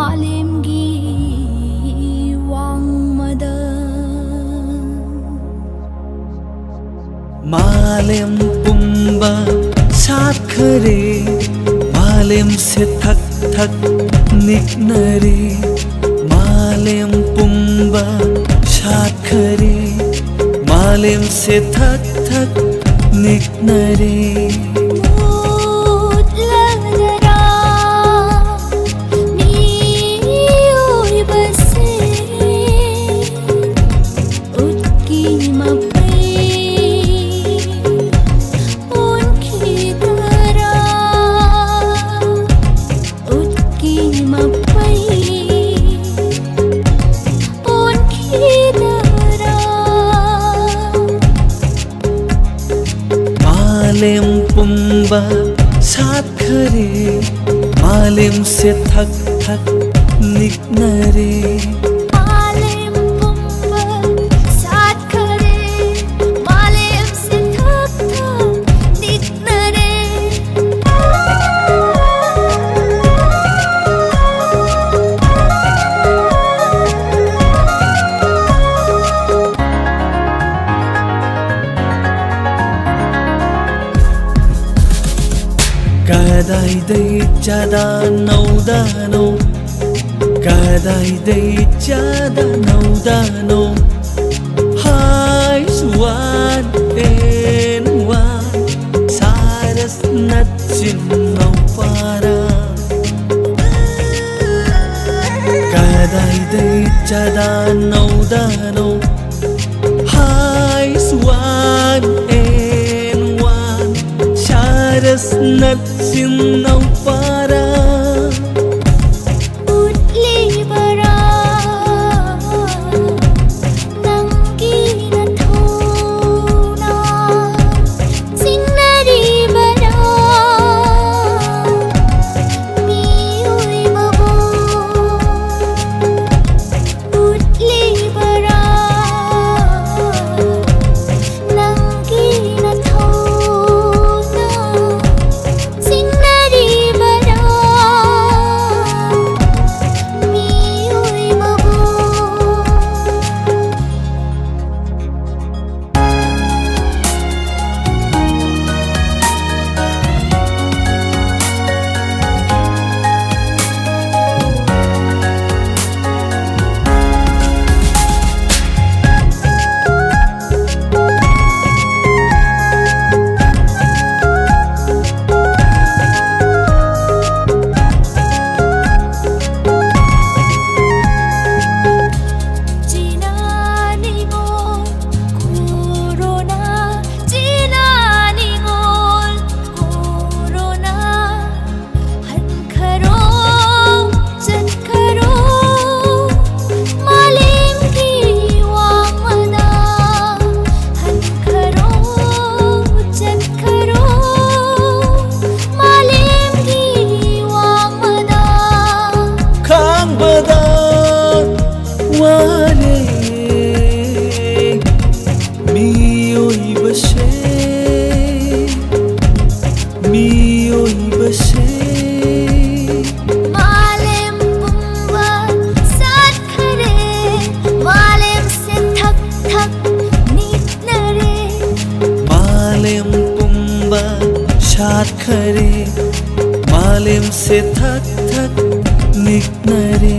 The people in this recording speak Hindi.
malimgi wangmada मालेम पुंबा साथ खरे मालेम से थक थक निकनरे मालेम पुंबा साथ खरे मालेम से थक थक निकनरे मालेम पुंबा साथ खरे मालेम से थक थक निकनरे मालेम पुंबा साथ खरे मालेम से थक थक निकनरे Kadai dai jada naudano Kadai dai jada naudano Hai suan enwan Saras natsin naupara Kadai dai jada naudano Hai suan enwan Saras natsin naupara मालेम पुंबा साथ खरे मालेम से थक थक निकनरे मालेम पुंबा साथ खरे मालेम से थक थक निकनरे